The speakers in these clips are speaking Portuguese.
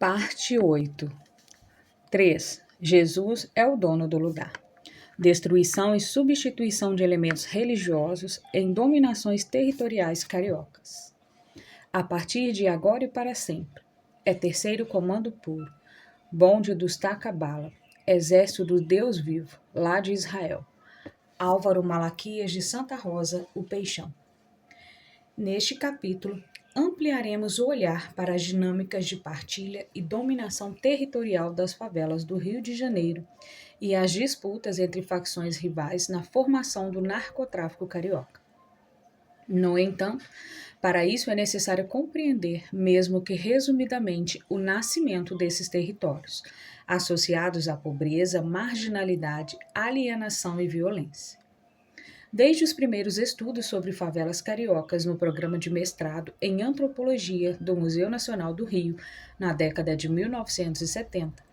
Parte 8. 3. Jesus é o dono do lugar. Destruição e substituição de elementos religiosos em dominações territoriais cariocas. A partir de agora e para sempre. É terceiro comando puro. Bonde dos Tacabala. Exército do Deus vivo, lá de Israel. Álvaro Malaquias de Santa Rosa, o Peixão. Neste capítulo, ampliaremos o olhar para as dinâmicas de partilha e dominação territorial das favelas do Rio de Janeiro e as disputas entre facções rivais na formação do narcotráfico carioca. No entanto, para isso é necessário compreender, mesmo que resumidamente, o nascimento desses territórios, associados à pobreza, marginalidade, alienação e violência. Desde os primeiros estudos sobre favelas cariocas no programa de mestrado em antropologia do Museu Nacional do Rio, na década de 1970,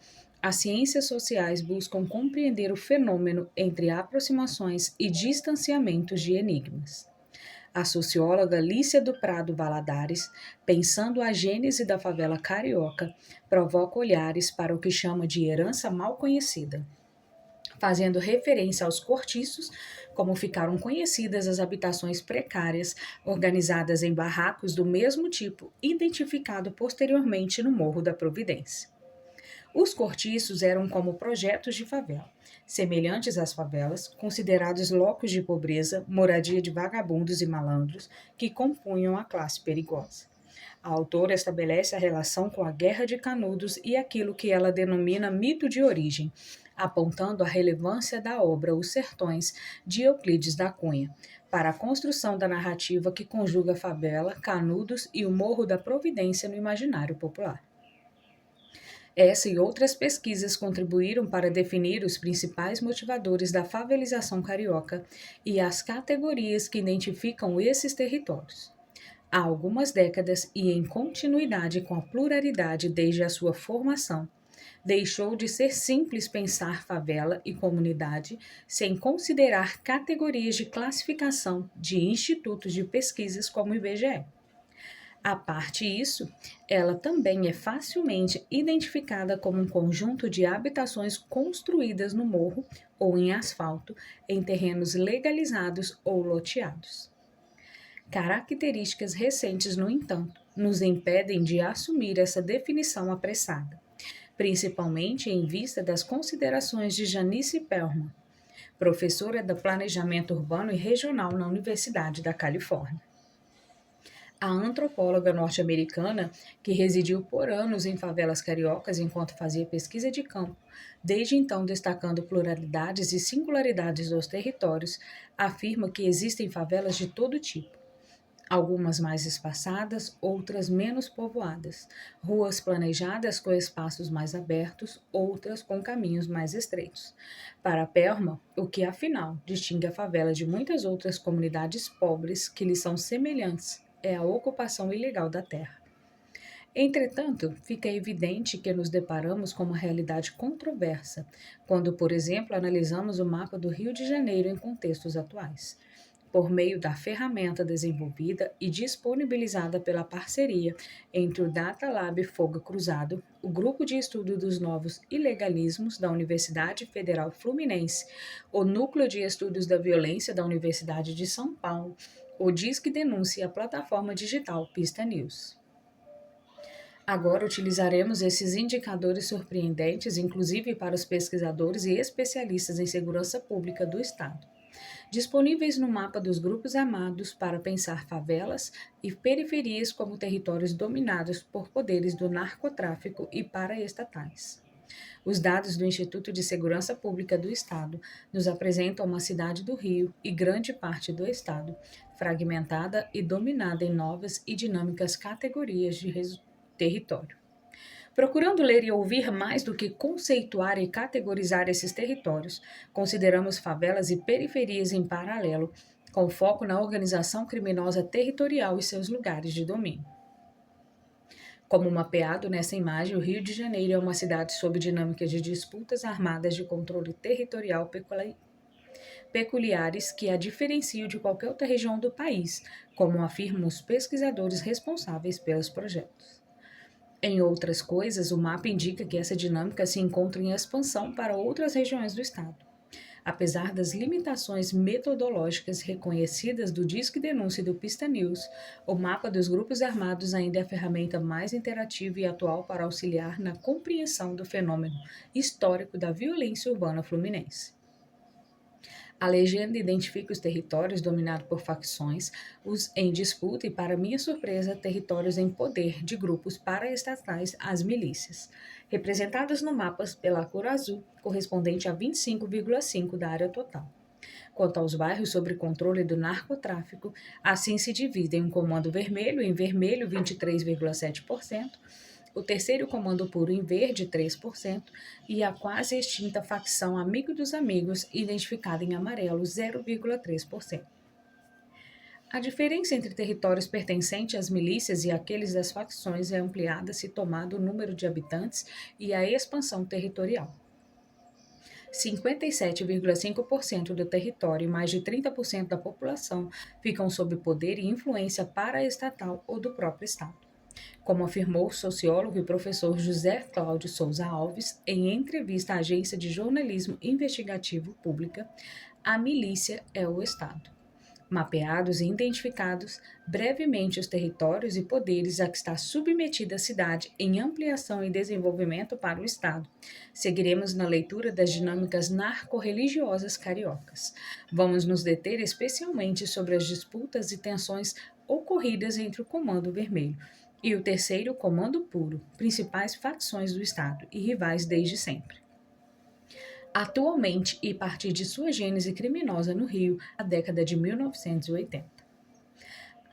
as ciências sociais buscam compreender o fenômeno entre aproximações e distanciamentos de enigmas. A socióloga Lícia do Prado Valadares, pensando a gênese da favela carioca, provoca olhares para o que chama de herança mal conhecida, fazendo referência aos cortiços, como ficaram conhecidas as habitações precárias, organizadas em barracos do mesmo tipo, identificado posteriormente no Morro da Providência. Os cortiços eram como projetos de favela, semelhantes às favelas, considerados locos de pobreza, moradia de vagabundos e malandros que compunham a classe perigosa. A autora estabelece a relação com a Guerra de Canudos e aquilo que ela denomina mito de origem, apontando a relevância da obra Os Sertões, de Euclides da Cunha, para a construção da narrativa que conjuga favela, Canudos e o Morro da Providência no imaginário popular. Essa e outras pesquisas contribuíram para definir os principais motivadores da favelização carioca e as categorias que identificam esses territórios. Há algumas décadas e em continuidade com a pluralidade desde a sua formação, deixou de ser simples pensar favela e comunidade sem considerar categorias de classificação de institutos de pesquisas como o IBGE. A parte isso, ela também é facilmente identificada como um conjunto de habitações construídas no morro ou em asfalto, em terrenos legalizados ou loteados. Características recentes, no entanto, nos impedem de assumir essa definição apressada, principalmente em vista das considerações de Janice Perlman, professora de Planejamento Urbano e Regional na Universidade da Califórnia. A antropóloga norte-americana, que residiu por anos em favelas cariocas enquanto fazia pesquisa de campo, desde então destacando pluralidades e singularidades dos territórios, afirma que existem favelas de todo tipo. Algumas mais espaçadas, outras menos povoadas, ruas planejadas com espaços mais abertos, outras com caminhos mais estreitos. Para Perlman, o que afinal distingue a favela de muitas outras comunidades pobres que lhe são semelhantes é a ocupação ilegal da terra. Entretanto, fica evidente que nos deparamos com uma realidade controversa quando, por exemplo, analisamos o mapa do Rio de Janeiro em contextos atuais. Por meio da ferramenta desenvolvida e disponibilizada pela parceria entre o Data Lab Fogo Cruzado, o Grupo de Estudo dos Novos Ilegalismos da Universidade Federal Fluminense, o Núcleo de Estudos da Violência da Universidade de São Paulo, o Disque Denúncia e a plataforma digital Pista News. Agora utilizaremos esses indicadores surpreendentes, inclusive para os pesquisadores e especialistas em segurança pública do Estado, disponíveis no mapa dos grupos armados para pensar favelas e periferias como territórios dominados por poderes do narcotráfico e paraestatais. Os dados do Instituto de Segurança Pública do Estado nos apresentam uma cidade do Rio e grande parte do Estado, fragmentada e dominada em novas e dinâmicas categorias de território. Procurando ler e ouvir mais do que conceituar e categorizar esses territórios, consideramos favelas e periferias em paralelo, com foco na organização criminosa territorial e seus lugares de domínio. Como mapeado nessa imagem, o Rio de Janeiro é uma cidade sob dinâmicas de disputas armadas de controle territorial peculiares que a diferenciam de qualquer outra região do país, como afirmam os pesquisadores responsáveis pelos projetos. Em outras coisas, o mapa indica que essa dinâmica se encontra em expansão para outras regiões do Estado. Apesar das limitações metodológicas reconhecidas do Disque Denúncia e do Pista News, o mapa dos grupos armados ainda é a ferramenta mais interativa e atual para auxiliar na compreensão do fenômeno histórico da violência urbana fluminense. A legenda identifica os territórios dominados por facções, os em disputa e, para minha surpresa, territórios em poder de grupos paraestatais, as milícias, representadas no mapa pela cor azul, correspondente a 25,5% da área total. Quanto aos bairros sob controle do narcotráfico, assim se dividem um comando vermelho, em vermelho 23,7%, o terceiro comando puro em verde 3% e a quase extinta facção Amigo dos Amigos, identificada em amarelo 0,3%. A diferença entre territórios pertencentes às milícias e aqueles das facções é ampliada se tomado o número de habitantes e a expansão territorial. 57,5% do território e mais de 30% da população ficam sob poder e influência paraestatal ou do próprio Estado. Como afirmou o sociólogo e professor José Cláudio Souza Alves em entrevista à agência de jornalismo investigativo pública, a milícia é o Estado. Mapeados e identificados brevemente os territórios e poderes a que está submetida a cidade em ampliação e desenvolvimento para o Estado, seguiremos na leitura das dinâmicas narco-religiosas cariocas. Vamos nos deter especialmente sobre as disputas e tensões ocorridas entre o Comando Vermelho e o terceiro Comando Puro, principais facções do Estado e rivais desde sempre. Atualmente e a partir de sua gênese criminosa no Rio, a década de 1980.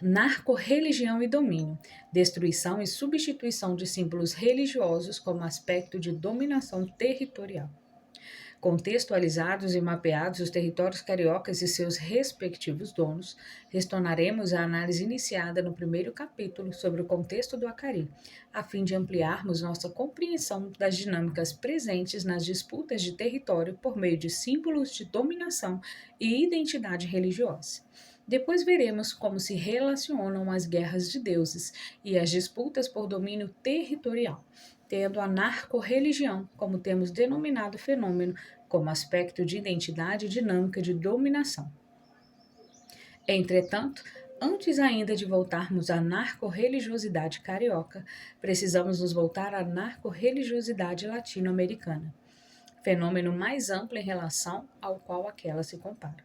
Narco-religião e domínio, destruição e substituição de símbolos religiosos como aspecto de dominação territorial. Contextualizados e mapeados os territórios cariocas e seus respectivos donos, retornaremos à análise iniciada no primeiro capítulo sobre o contexto do Acari, a fim de ampliarmos nossa compreensão das dinâmicas presentes nas disputas de território por meio de símbolos de dominação e identidade religiosa. Depois veremos como se relacionam as guerras de deuses e as disputas por domínio territorial, tendo a narco-religião, como temos denominado o fenômeno, como aspecto de identidade dinâmica de dominação. Entretanto, antes ainda de voltarmos à narco-religiosidade carioca, precisamos nos voltar à narco-religiosidade latino-americana, fenômeno mais amplo em relação ao qual aquela se compara.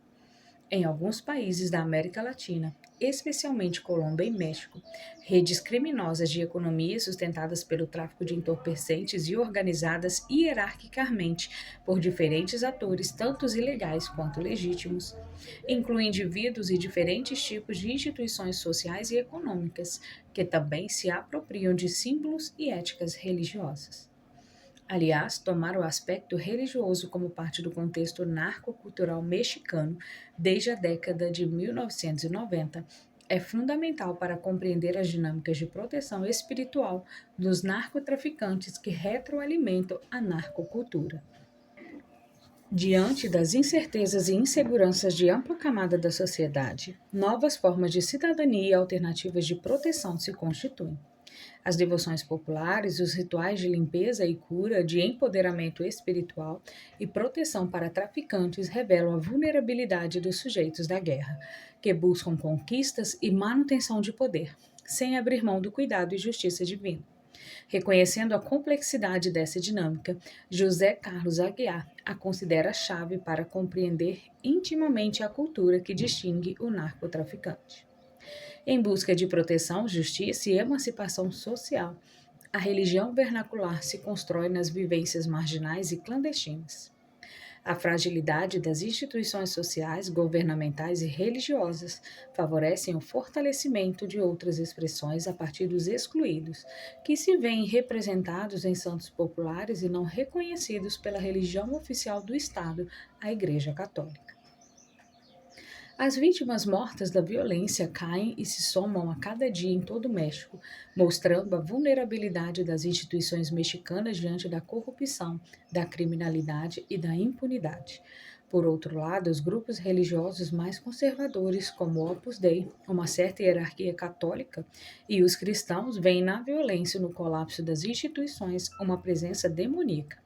Em alguns países da América Latina, especialmente Colômbia e México, redes criminosas de economia sustentadas pelo tráfico de entorpecentes e organizadas hierarquicamente por diferentes atores, tanto ilegais quanto legítimos, incluem indivíduos e diferentes tipos de instituições sociais e econômicas, que também se apropriam de símbolos e éticas religiosas. Aliás, tomar o aspecto religioso como parte do contexto narcocultural mexicano desde a década de 1990 é fundamental para compreender as dinâmicas de proteção espiritual dos narcotraficantes que retroalimentam a narcocultura. Diante das incertezas e inseguranças de ampla camada da sociedade, novas formas de cidadania e alternativas de proteção se constituem. As devoções populares, os rituais de limpeza e cura, de empoderamento espiritual e proteção para traficantes revelam a vulnerabilidade dos sujeitos da guerra, que buscam conquistas e manutenção de poder, sem abrir mão do cuidado e justiça divina. Reconhecendo a complexidade dessa dinâmica, José Carlos Aguiar a considera chave para compreender intimamente a cultura que distingue o narcotraficante. Em busca de proteção, justiça e emancipação social, a religião vernacular se constrói nas vivências marginais e clandestinas. A fragilidade das instituições sociais, governamentais e religiosas favorecem o fortalecimento de outras expressões a partir dos excluídos, que se veem representados em santos populares e não reconhecidos pela religião oficial do Estado, a Igreja Católica. As vítimas mortas da violência caem e se somam a cada dia em todo o México, mostrando a vulnerabilidade das instituições mexicanas diante da corrupção, da criminalidade e da impunidade. Por outro lado, os grupos religiosos mais conservadores, como o Opus Dei, uma certa hierarquia católica, e os cristãos veem na violência e no colapso das instituições uma presença demoníaca,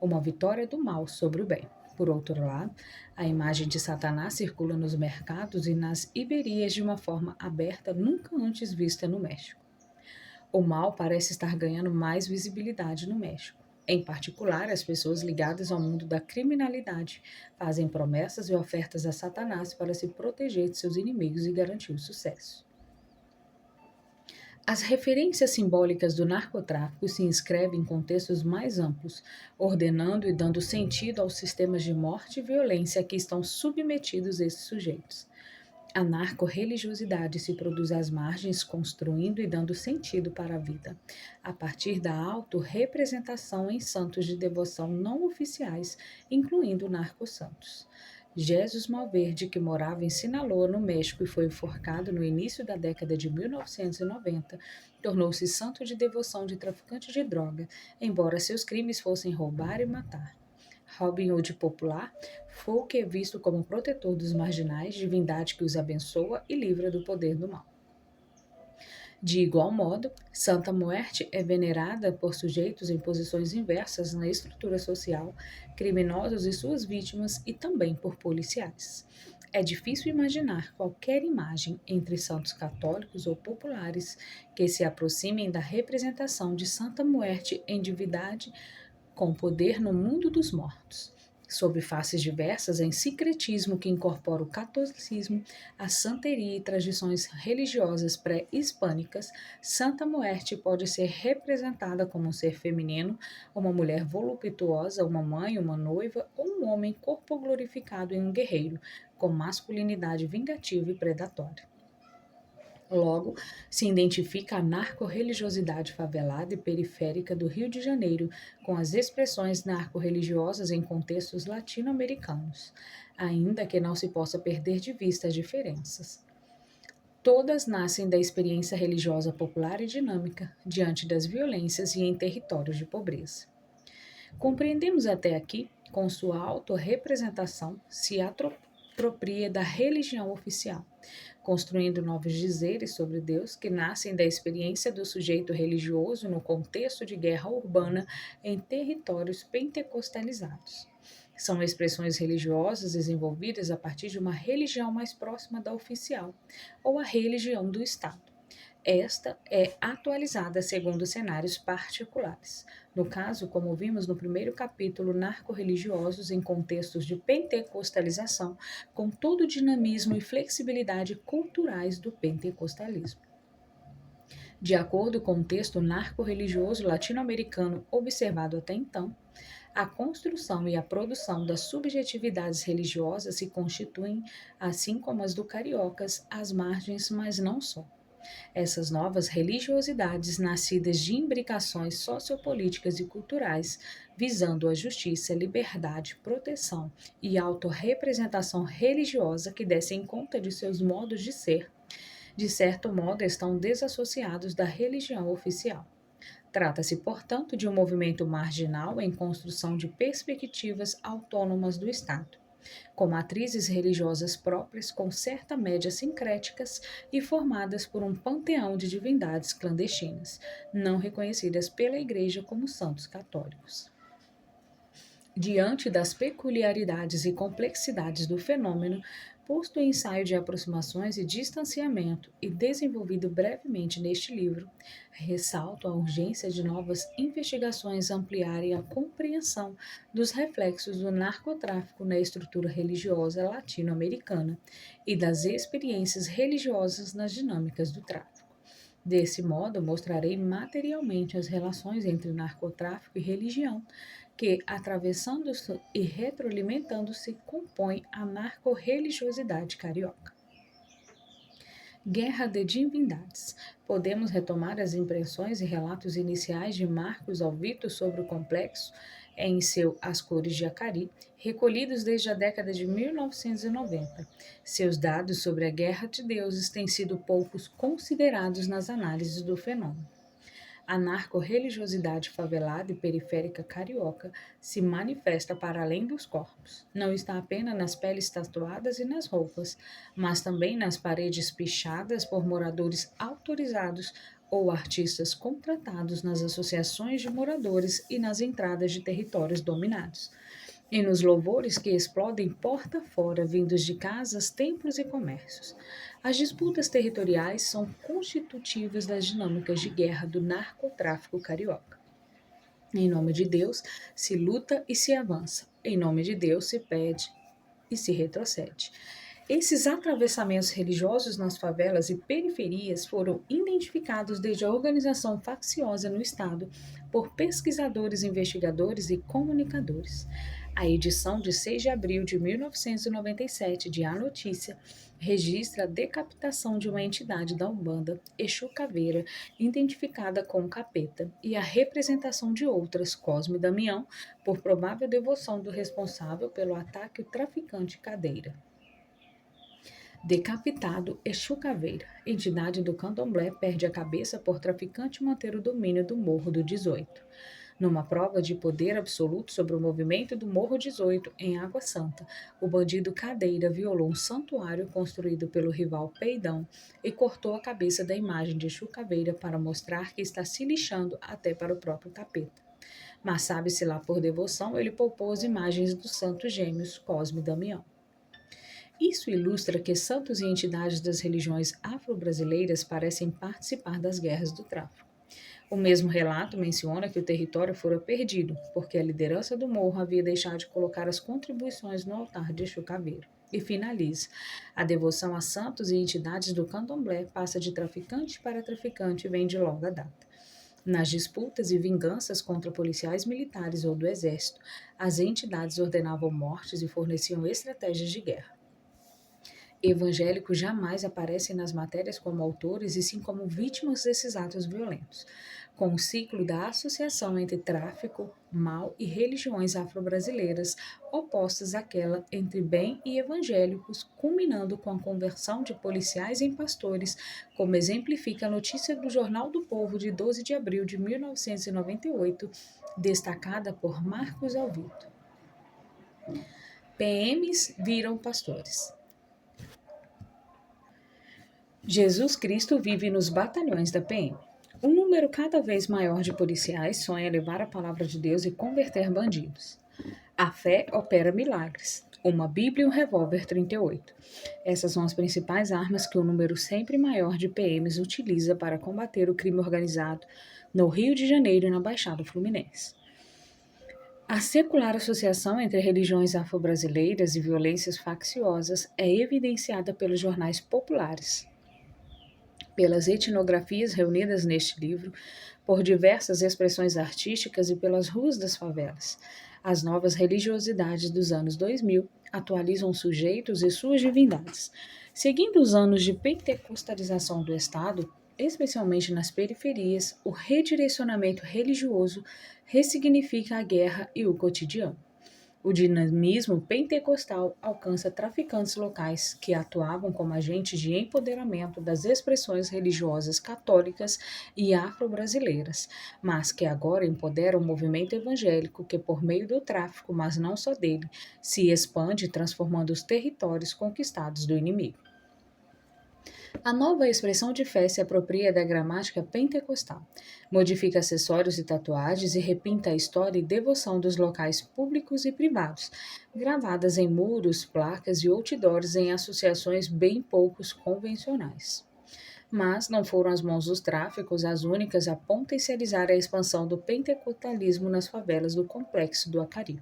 uma vitória do mal sobre o bem. Por outro lado, a imagem de Satanás circula nos mercados e nas iberias de uma forma aberta nunca antes vista no México. O mal parece estar ganhando mais visibilidade no México. Em particular, as pessoas ligadas ao mundo da criminalidade fazem promessas e ofertas a Satanás para se proteger de seus inimigos e garantir o sucesso. As referências simbólicas do narcotráfico se inscrevem em contextos mais amplos, ordenando e dando sentido aos sistemas de morte e violência a que estão submetidos esses sujeitos. A narco-religiosidade se produz às margens, construindo e dando sentido para a vida, a partir da autorrepresentação em santos de devoção não oficiais, incluindo narco-santos. Jesus Malverde, que morava em Sinaloa, no México, e foi enforcado no início da década de 1990, tornou-se santo de devoção de traficante de droga, embora seus crimes fossem roubar e matar. Robin Hood popular, Folk é visto como protetor dos marginais, divindade que os abençoa e livra do poder do mal. De igual modo, Santa Muerte é venerada por sujeitos em posições inversas na estrutura social, criminosos e suas vítimas e também por policiais. É difícil imaginar qualquer imagem entre santos católicos ou populares que se aproximem da representação de Santa Muerte em divindade com poder no mundo dos mortos. Sob faces diversas, em sincretismo que incorpora o catolicismo, a santeria e tradições religiosas pré-hispânicas, Santa Muerte pode ser representada como um ser feminino, uma mulher voluptuosa, uma mãe, uma noiva ou um homem corpo glorificado em um guerreiro, com masculinidade vingativa e predatória. Logo, se identifica a narco-religiosidade favelada e periférica do Rio de Janeiro com as expressões narco-religiosas em contextos latino-americanos, ainda que não se possa perder de vista as diferenças. Todas nascem da experiência religiosa popular e dinâmica diante das violências e em territórios de pobreza. Compreendemos até aqui, com sua autorrepresentação, se apropria da religião oficial, construindo novos dizeres sobre Deus que nascem da experiência do sujeito religioso no contexto de guerra urbana em territórios pentecostalizados. São expressões religiosas desenvolvidas a partir de uma religião mais próxima da oficial, ou a religião do Estado. Esta é atualizada segundo cenários particulares. No caso, como vimos no primeiro capítulo, narco-religiosos em contextos de pentecostalização, com todo o dinamismo e flexibilidade culturais do pentecostalismo. De acordo com o texto narco-religioso latino-americano observado até então, a construção e a produção das subjetividades religiosas se constituem, assim como as do cariocas, às margens, mas não só. Essas novas religiosidades, nascidas de imbricações sociopolíticas e culturais, visando a justiça, liberdade, proteção e autorrepresentação religiosa que dessem conta de seus modos de ser, de certo modo estão desassociados da religião oficial. Trata-se, portanto, de um movimento marginal em construção de perspectivas autônomas do Estado, com matrizes religiosas próprias com certa média sincréticas e formadas por um panteão de divindades clandestinas, não reconhecidas pela Igreja como santos católicos. Diante das peculiaridades e complexidades do fenômeno, posto em ensaio de aproximações e distanciamento e desenvolvido brevemente neste livro, ressalto a urgência de novas investigações ampliarem a compreensão dos reflexos do narcotráfico na estrutura religiosa latino-americana e das experiências religiosas nas dinâmicas do tráfico. Desse modo, mostrarei materialmente as relações entre narcotráfico e religião, que, atravessando-se e retroalimentando-se, compõem a narco-religiosidade carioca. Guerra de Divindades. Podemos retomar as impressões e relatos iniciais de Marcos Alvito sobre o complexo em seu As Cores de Acari, recolhidos desde a década de 1990. Seus dados sobre a Guerra de Deuses têm sido poucos considerados nas análises do fenômeno. A narco-religiosidade favelada e periférica carioca se manifesta para além dos corpos. Não está apenas nas peles tatuadas e nas roupas, mas também nas paredes pichadas por moradores autorizados ou artistas contratados nas associações de moradores e nas entradas de territórios dominados. E nos louvores que explodem porta fora, vindos de casas, templos e comércios. As disputas territoriais são constitutivas das dinâmicas de guerra do narcotráfico carioca. Em nome de Deus se luta e se avança. Em nome de Deus se pede e se retrocede. Esses atravessamentos religiosos nas favelas e periferias foram identificados desde a organização facciosa no Estado por pesquisadores, investigadores e comunicadores. A edição de 6 de abril de 1997 de A Notícia registra a decapitação de uma entidade da Umbanda, Exu Caveira, identificada com Capeta, e a representação de outras, Cosme e Damião, por provável devoção do responsável pelo ataque ao traficante Cadeira. Decapitado, Exu Caveira, entidade do candomblé, perde a cabeça por traficante manter o domínio do Morro do 18. Numa prova de poder absoluto sobre o movimento do Morro 18 em Água Santa, o bandido Cadeira violou um santuário construído pelo rival Peidão e cortou a cabeça da imagem de Exu Caveira para mostrar que está se lixando até para o próprio capeta. Mas sabe-se lá por devoção, ele poupou as imagens dos santos gêmeos Cosme e Damião. Isso ilustra que santos e entidades das religiões afro-brasileiras parecem participar das guerras do tráfico. O mesmo relato menciona que o território fora perdido, porque a liderança do morro havia deixado de colocar as contribuições no altar de Exu Caveira. E finaliza: a devoção a santos e entidades do candomblé passa de traficante para traficante e vem de longa data. Nas disputas e vinganças contra policiais militares ou do exército, as entidades ordenavam mortes e forneciam estratégias de guerra. Evangélicos jamais aparecem nas matérias como autores e sim como vítimas desses atos violentos, com o ciclo da associação entre tráfico, mal e religiões afro-brasileiras opostas àquela entre bem e evangélicos, culminando com a conversão de policiais em pastores, como exemplifica a notícia do Jornal do Povo de 12 de abril de 1998, destacada por Marcos Alvito. PMs viram pastores. Jesus Cristo vive nos batalhões da PM. Um número cada vez maior de policiais sonha levar a palavra de Deus e converter bandidos. A fé opera milagres. Uma Bíblia e um revólver 38. Essas são as principais armas que um número sempre maior de PMs utiliza para combater o crime organizado no Rio de Janeiro e na Baixada Fluminense. A secular associação entre religiões afro-brasileiras e violências facciosas é evidenciada pelos jornais populares, pelas etnografias reunidas neste livro, por diversas expressões artísticas e pelas ruas das favelas. As novas religiosidades dos anos 2000 atualizam sujeitos e suas divindades. Seguindo os anos de pentecostalização do Estado, especialmente nas periferias, o redirecionamento religioso ressignifica a guerra e o cotidiano. O dinamismo pentecostal alcança traficantes locais que atuavam como agentes de empoderamento das expressões religiosas católicas e afro-brasileiras, mas que agora empoderam o movimento evangélico que, por meio do tráfico, mas não só dele, se expande transformando os territórios conquistados do inimigo. A nova expressão de fé se apropria da gramática pentecostal, modifica acessórios e tatuagens e repinta a história e devoção dos locais públicos e privados, gravadas em muros, placas e outdoors em associações bem poucos convencionais. Mas não foram as mãos dos tráficos as únicas a potencializar a expansão do pentecostalismo nas favelas do complexo do Acari.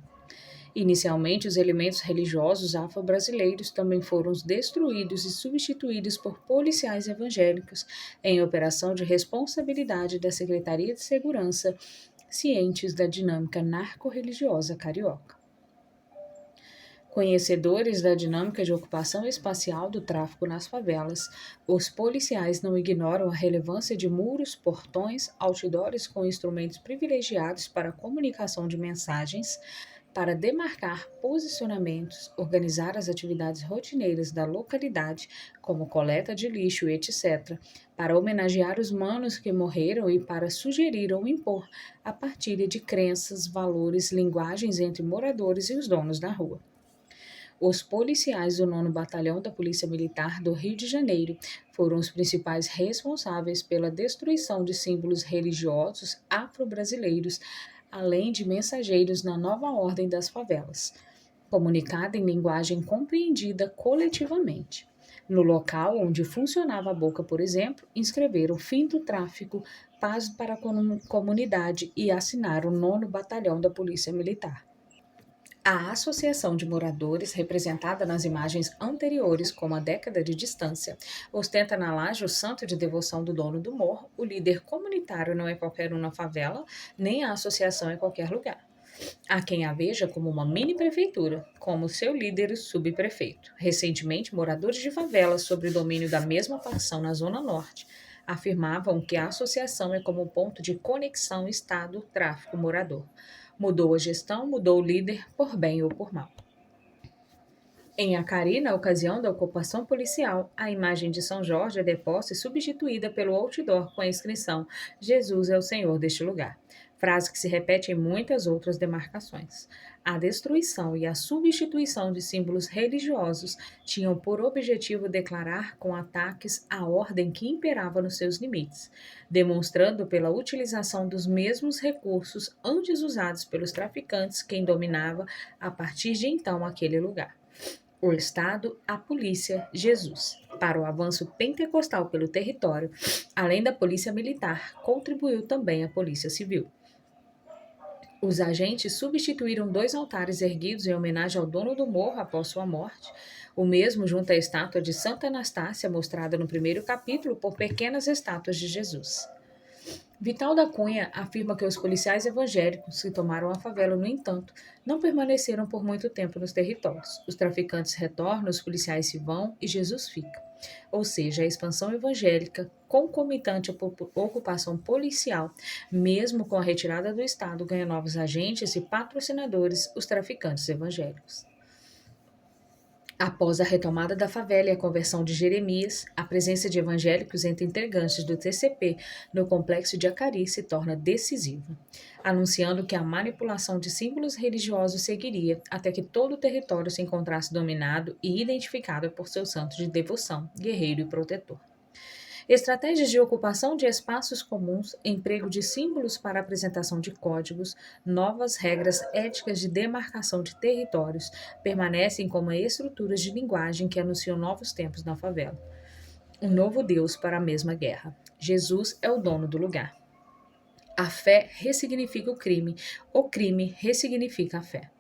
Inicialmente, os elementos religiosos afro-brasileiros também foram destruídos e substituídos por policiais evangélicos em operação de responsabilidade da Secretaria de Segurança, cientes da dinâmica narco-religiosa carioca. Conhecedores da dinâmica de ocupação espacial do tráfico nas favelas, os policiais não ignoram a relevância de muros, portões, outdoors com instrumentos privilegiados para a comunicação de mensagens, para demarcar posicionamentos, organizar as atividades rotineiras da localidade, como coleta de lixo e etc., para homenagear os manos que morreram e para sugerir ou impor a partilha de crenças, valores, linguagens entre moradores e os donos da rua. Os policiais do 9º Batalhão da Polícia Militar do Rio de Janeiro foram os principais responsáveis pela destruição de símbolos religiosos afro-brasileiros, além de mensageiros na nova ordem das favelas, comunicada em linguagem compreendida coletivamente. No local onde funcionava a boca, por exemplo, inscreveram fim do tráfico, paz para a comunidade e assinaram o 9º Batalhão da Polícia Militar. A associação de moradores, representada nas imagens anteriores como a década de distância, ostenta na laje o santo de devoção do dono do morro. O líder comunitário não é qualquer um na favela, nem a associação em qualquer lugar. Há quem a veja como uma mini-prefeitura, como seu líder e subprefeito. Recentemente, moradores de favelas sob o domínio da mesma facção na Zona Norte afirmavam que a associação é como ponto de conexão Estado-tráfico-morador. Mudou a gestão, mudou o líder, por bem ou por mal. Em Acari, na ocasião da ocupação policial, a imagem de São Jorge é deposta e substituída pelo outdoor com a inscrição "Jesus é o Senhor deste lugar", frase que se repete em muitas outras demarcações. A destruição e a substituição de símbolos religiosos tinham por objetivo declarar com ataques a ordem que imperava nos seus limites, demonstrando pela utilização dos mesmos recursos antes usados pelos traficantes quem dominava a partir de então aquele lugar. O Estado, a polícia, Jesus. Para o avanço pentecostal pelo território, além da polícia militar, contribuiu também a polícia civil. Os agentes substituíram 2 altares erguidos em homenagem ao dono do morro após sua morte, o mesmo junto à estátua de Santa Anastácia, mostrada no primeiro capítulo, por pequenas estátuas de Jesus. Vital da Cunha afirma que os policiais evangélicos que tomaram a favela, no entanto, não permaneceram por muito tempo nos territórios. Os traficantes retornam, os policiais se vão e Jesus fica. Ou seja, a expansão evangélica, concomitante à ocupação policial, mesmo com a retirada do Estado, ganha novos agentes e patrocinadores, os traficantes evangélicos. Após a retomada da favela e a conversão de Jeremias, a presença de evangélicos entre integrantes do TCP no complexo de Acari se torna decisiva, anunciando que a manipulação de símbolos religiosos seguiria até que todo o território se encontrasse dominado e identificado por seu santo de devoção, guerreiro e protetor. Estratégias de ocupação de espaços comuns, emprego de símbolos para apresentação de códigos, novas regras éticas de demarcação de territórios permanecem como estruturas de linguagem que anunciam novos tempos na favela. Um novo Deus para a mesma guerra. Jesus é o dono do lugar. A fé ressignifica o crime ressignifica a fé.